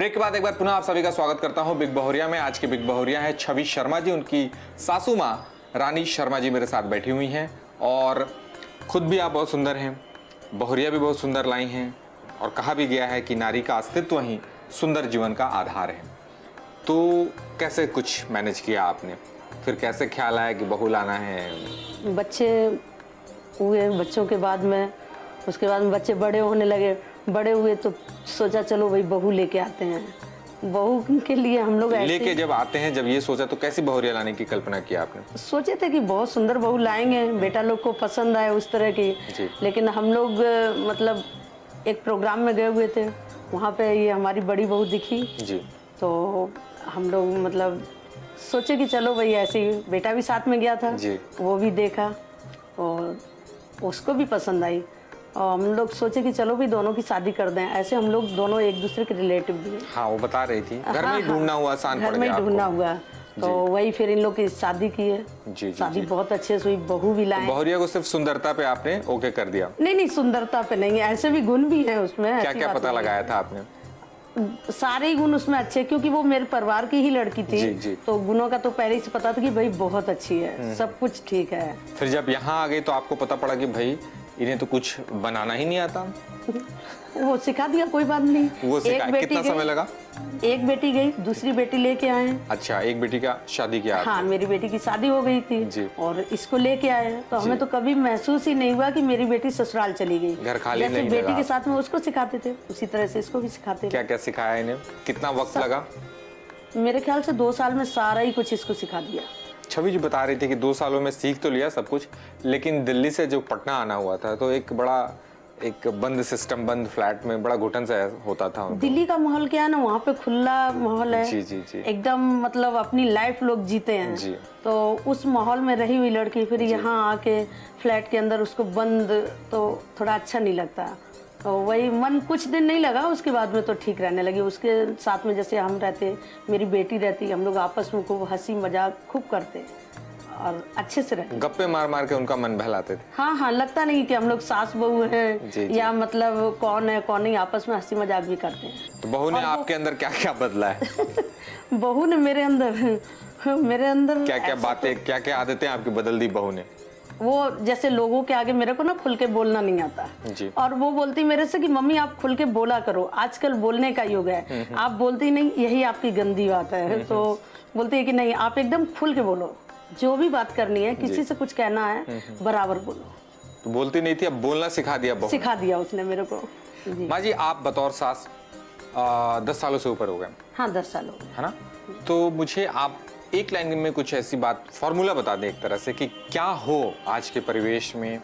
Break के बाद एक बार पुनः आप सभी का स्वागत करता हूं बिग बहुरिया में। आज की बिग बहुरिया है छवि शर्मा जी, उनकी सासू माँ रानी शर्मा जी मेरे साथ बैठी हुई हैं और खुद भी आप बहुत सुंदर हैं, बहुरिया भी बहुत सुंदर लाई हैं और कहा भी गया है कि नारी का अस्तित्व ही सुंदर जीवन का आधार है। तो कैसे कुछ मैनेज किया आपने, फिर कैसे ख्याल आया कि बहू लाना है? बच्चे हुए, बच्चों के बाद में उसके बाद में बच्चे बड़े होने लगे, बड़े हुए तो सोचा चलो भाई बहू लेके आते हैं। बहू के लिए हम लोग लेके जब आते हैं, जब ये सोचा तो कैसी बहुरिया लाने की कल्पना की आपने? सोचे थे कि बहुत सुंदर बहू लाएंगे, बेटा लोग को पसंद आए उस तरह की। लेकिन हम लोग मतलब एक प्रोग्राम में गए हुए थे, वहाँ पे ये हमारी बड़ी बहू दिखी जी। तो हम लोग मतलब सोचे कि चलो भाई ऐसे ही, बेटा भी साथ में गया था जी। वो भी देखा और उसको भी पसंद आई और हम लोग सोचे कि चलो भी दोनों की शादी कर दें। ऐसे हम लोग दोनों एक दूसरे के रिलेटिव भी हैं। हाँ, वो बता रही थी घर में ढूंढना हुआ, आसान पड़ गया, घर में ढूंढना हुआ तो वही फिर इन लोग की शादी की है जी। शादी बहुत अच्छे से हुई, बहू भी लाए। बहुरिया को सिर्फ सुंदरता पे आपने ओके कर दिया? नहीं, सुंदरता पे नहीं, ऐसे भी गुण भी है उसमें। क्या क्या पता लगाया था आपने? सारे ही गुण उसमें अच्छे, क्योंकि वो मेरे परिवार की ही लड़की थी जी। तो गुणों का तो पहले से पता था कि भाई बहुत अच्छी है, सब कुछ ठीक है। फिर जब यहाँ आ गई तो आपको पता पड़ा कि भाई इन्हें तो कुछ बनाना ही नहीं आता? वो सिखा दिया, कोई बात नहीं। वो सिखा, कितना समय लगा? एक बेटी गई, दूसरी बेटी लेके आए हैं। अच्छा, एक बेटी का शादी किया? हाँ, मेरी बेटी की शादी हो गई थी जी। और इसको लेके आए हैं तो हमें तो कभी महसूस ही नहीं हुआ कि मेरी बेटी ससुराल चली गई। घर खाली नहीं लगा। बेटी के साथ में उसको सिखाते थे, उसी तरह से इसको भी सिखाते थे। क्या क्या सिखाया इन्हें, कितना वक्त लगा? मेरे ख्याल से 2 साल में सारा ही कुछ इसको सिखा दिया। छवि जी बता रही थी कि 2 सालों में सीख तो लिया सब कुछ, लेकिन दिल्ली से जो पटना आना हुआ था तो एक बंद सिस्टम, बंद फ्लैट में बड़ा घुटन सा होता था। दिल्ली का माहौल क्या है ना, वहाँ पे खुला माहौल है जी। एकदम, मतलब अपनी लाइफ लोग जीते हैं जी। तो उस माहौल में रही हुई लड़की फिर यहाँ आके फ्लैट के अंदर उसको बंद, तो थोड़ा अच्छा नहीं लगता। तो वही मन कुछ दिन नहीं लगा, उसके बाद में तो ठीक रहने लगी। उसके साथ में जैसे हम रहते, मेरी बेटी रहती, हम लोग आपस में खूब हंसी मजाक खूब करते और अच्छे से रहते। गप्पे मार मार के उनका मन बहलाते थे। हाँ, लगता नहीं कि हम लोग सास बहू हैं या मतलब कौन है कौन नहीं, आपस में हंसी मजाक भी करते हैं। तो बहू ने आपके अंदर क्या क्या बदला है? बहू ने मेरे अंदर क्या क्या बातें, क्या क्या आदतें आपकी बदल दी बहू ने? वो जैसे लोगों के आगे मेरे को ना खुल के बोलना नहीं आता जी। और वो बोलती मेरे से कि मम्मी आप खुल के बोला करो, आजकल बोलने का युग है, आप बोलती नहीं, यही आपकी गंदी बात है। तो बोलती है कि नहीं, आप एकदम खुल के बोलो, जो भी बात करनी है, किसी से कुछ कहना है बराबर बोलो। तो बोलती नहीं थी, अब बोलना सिखा दिया बहू? सिखा दिया उसने मेरे को। माँ जी, आप बतौर सास 10 सालों से ऊपर हो गए? हाँ, 10 साल हो गए, है ना। तो मुझे आप एक लाइन में कुछ ऐसी बात, फॉर्मूला बता दें एक तरह से कि क्या हो आज के परिवेश में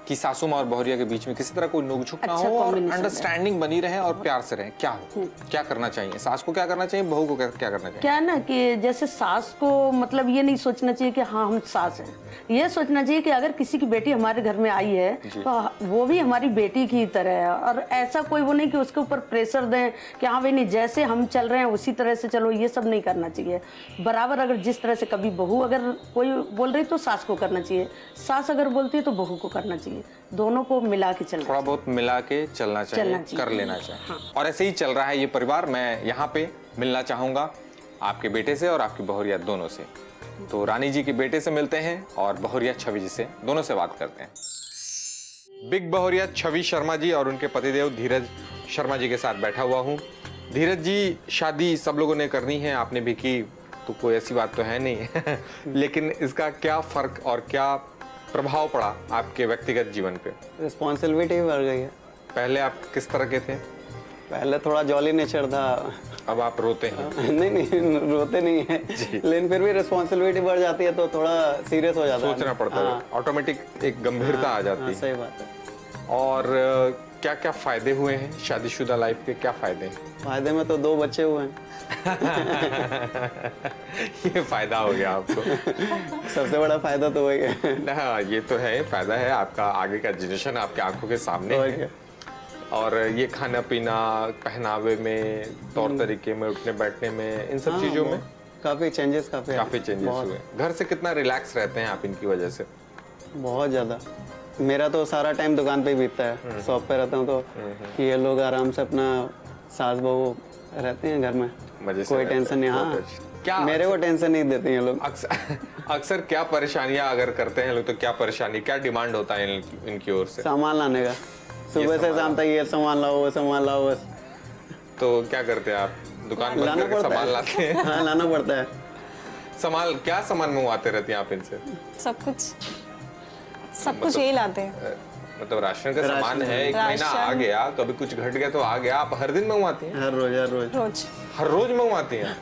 कि सासू माँ और बहुरिया के बीच में किसी तरह कोई नोक-झोंक ना हो और अंडरस्टैंडिंग बनी रहे और प्यार से रहे। क्या हो, क्या करना चाहिए? सास को क्या करना चाहिए, बहू को क्या करना चाहिए? क्या है ना कि जैसे सास को मतलब ये नहीं सोचना चाहिए कि हाँ हम सास हैं, ये सोचना चाहिए कि अगर किसी की बेटी हमारे घर में आई है तो वो भी हमारी बेटी की तरह है। और ऐसा कोई वो नहीं कि उसके ऊपर प्रेशर दें कि हाँ भाई नहीं, जैसे हम चल रहे हैं उसी तरह से चलो, ये सब नहीं करना चाहिए। बराबर अगर जिस तरह से कभी बहू अगर कोई बोल रही तो सास को करना चाहिए, सास अगर बोलती है तो बहू को करना चाहिए, दोनों को मिला के चलना, थोड़ा बहुत मिला के चलना चाहिए, कर लेना चाहिए। हाँ। और ऐसे ही चल रहा है ये परिवार। मैं यहाँ पे मिलना चाहूंगा आपके बेटे से और आपकी बहुरिया दोनों से। तो रानी जी के बेटे से मिलते हैं और बहुरिया छवि जी से, दोनों से बात करते हैं। बिग बहुरिया छवि शर्मा जी और उनके पतिदेव धीरज शर्मा जी के साथ बैठा हुआ हूँ। धीरज जी, शादी सब लोगों ने करनी है, आपने भी की, तो कोई ऐसी बात तो है नहीं लेकिन इसका क्या फर्क और क्या प्रभाव पड़ा आपके व्यक्तिगत जीवन पे? रिस्पॉन्सिबिलिटी बढ़ गई है। पहले आप किस तरह के थे? पहले थोड़ा जॉली नेचर था। अब आप रोते हैं? नहीं, रोते नहीं है, लेकिन फिर भी रिस्पॉन्सिबिलिटी बढ़ जाती है तो थोड़ा सीरियस हो जाता है, सोचना पड़ता है, ऑटोमेटिक एक गंभीरता आ जाती है। सही बात है। और क्या क्या फायदे हुए हैं शादीशुदा लाइफ के? क्या फायदे? फायदे में तो 2 बच्चे हुए हैं ये फायदा हो गया आपको। सबसे बड़ा फायदा तो वही है। हाँ, ये तो है, फायदा है, आपका आगे का जनरेशन आपके आंखों के सामने है। और ये खाना पीना, पहनावे में, तौर तरीके में, उठने बैठने में, इन सब चीजों में काफी चेंजेस हुए। घर से कितना रिलैक्स रहते हैं आप इनकी वजह से? बहुत ज्यादा। मेरा तो सारा टाइम दुकान पे ही बीतता है, शॉप पे रहता हूँ तो ये लोग आराम से अपना सास बहू रहते हैं घर में, मजे से कोई रहते टेंशन नहीं। हैं, हाँ, बहुत अच्छा। क्या मेरे को टेंशन नहीं देते हैं लोग। अक्सर क्या परेशानियां अगर करते हैं लोग तो क्या परेशानी, क्या डिमांड होता है इनकी ओर से? सामान लाने का, सुबह से शाम तक ये सामान लाओ वो सामान लाओ बस। तो क्या करते हैं आप, दुकान बंद लाना करके पड़ता सामान है। लाते हैं? हाँ, लाना पड़ता है। सामान क्या सामान मंगवाते रहती हैं आप इनसे? सब कुछ यही लाते हैं। मतलब राशन का सामान है, एक राशन। महीना आ गया, कभी कुछ घट गया तो आ गया, आप हर दिन मंगवाती हैं? हर रोज हर रोज मंगवाती हैं?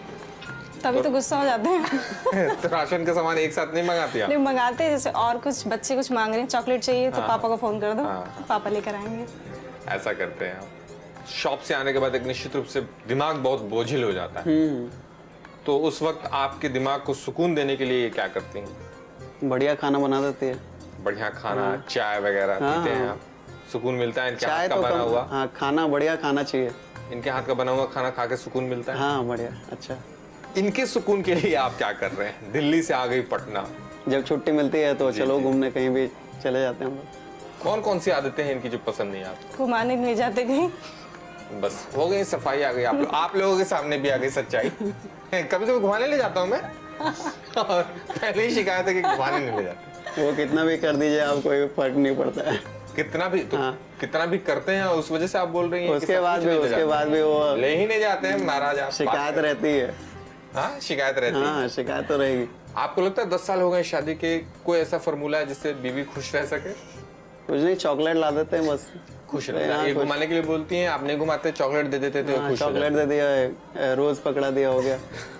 तभी तो गुस्सा हो जाते हैं। तो राशन का सामान एक साथ नहीं मंगाती आप? नहीं मंगाते हैं, जैसे और कुछ बच्चे कुछ मांग रहे हैं, चॉकलेट चाहिए तो पापा को फोन कर दो, हाँ। पापा लेकर आएंगे। ऐसा करते हैं आप। शॉप से आने के बाद एक निश्चित रूप से दिमाग बहुत बोझिल हो जाता है, तो उस वक्त आपके दिमाग को सुकून देने के लिए क्या करती हैं? बढ़िया खाना बना देती है। बढ़िया खाना, चाय वगैरह पीते हैं आप? सुकून मिलता है इनके हाथ चाय का तो बना हुआ? हाँ, खाना बढ़िया खाना चाहिए। इनके हाथ का बना हुआ खाना खा के सुकून मिलता है? हाँ बढ़िया, अच्छा। इनके सुकून के लिए आप क्या कर रहे हैं? दिल्ली से आ गई पटना, जब छुट्टी मिलती है तो चलो घूमने कहीं भी चले जाते हैं हम लोग। कौन कौन सी आदतें हैं इनकी जो पसंद नहीं आपको? घुमाने नहीं ले जाते कहीं। बस हो गई सफाई, आ गई आप लोगों के सामने भी आ गई सच्चाई। कभी तो घुमाने ले जाता हूँ मैं, और पहले ही शिकायत है कि घुमाने नहीं ले जाते। वो कितना भी कर दीजिए आप, कोई फर्क नहीं पड़ता है। कितना भी तो कितना भी करते हैं, उस वजह से आप बोल रही हैं? उसके बाद भी वो ले ही नहीं जाते हैं, नाराज आप? शिकायत रहती है। हाँ, शिकायत रहती है। हाँ, शिकायत तो रहेगी। आपको लगता है 10 साल हो गए शादी के, कोई ऐसा फॉर्मूला है जिससे बीवी खुश रह सके? कुछ नहीं, चॉकलेट ला देते हैं बस। खुश रहता है। ये घुमाने के लिए बोलती हैं, आप नहीं घुमाते, चॉकलेट दे देते थे, खुश हो चॉकलेट दे दिया, रोज पकड़ा दिया, हो गया,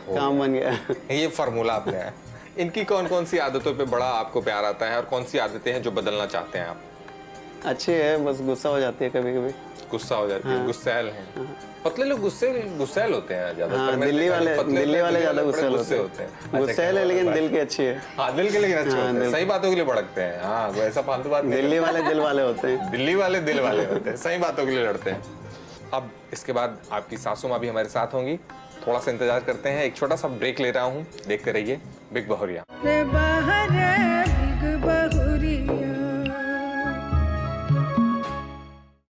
काम बन गया। ये फार्मूला आपने है। इनकी कौन कौन सी आदतों पे बड़ा आपको प्यार आता है, और कौन सी आदतें हैं जो बदलना चाहते हैं आप? अच्छी है, बस गुस्सा हो जाती है कभी कभी। गुस्सा हो जाती है, गुस्सैल हैं। पतले लोग गुस्सैल होते हैं ज्यादातर। हाँ, मैंने दिल्ली देखा है, वाले पतले ज्यादा बड़े गुस्सैल गुस्से होते हैं। अच्छा, गुस्सैल है लेकिन दिल की अच्छी है। हाँ, दिल के लिए अच्छे होते हैं, सही बातों के लिए भड़कते हैं। हाँ, कोई ऐसा फालतू बात नहीं। दिल्ली वाले दिल वाले होते हैं। दिल्ली वाले दिल वाले होते हैं, सही बातों के लिए लड़ते हैं। अब इसके बाद आपकी सासू माँ भी हमारे साथ होंगी, थोड़ा सा इंतजार करते हैं। एक छोटा सा ब्रेक ले रहा हूँ, देखते रहिए बिग बहुरिया।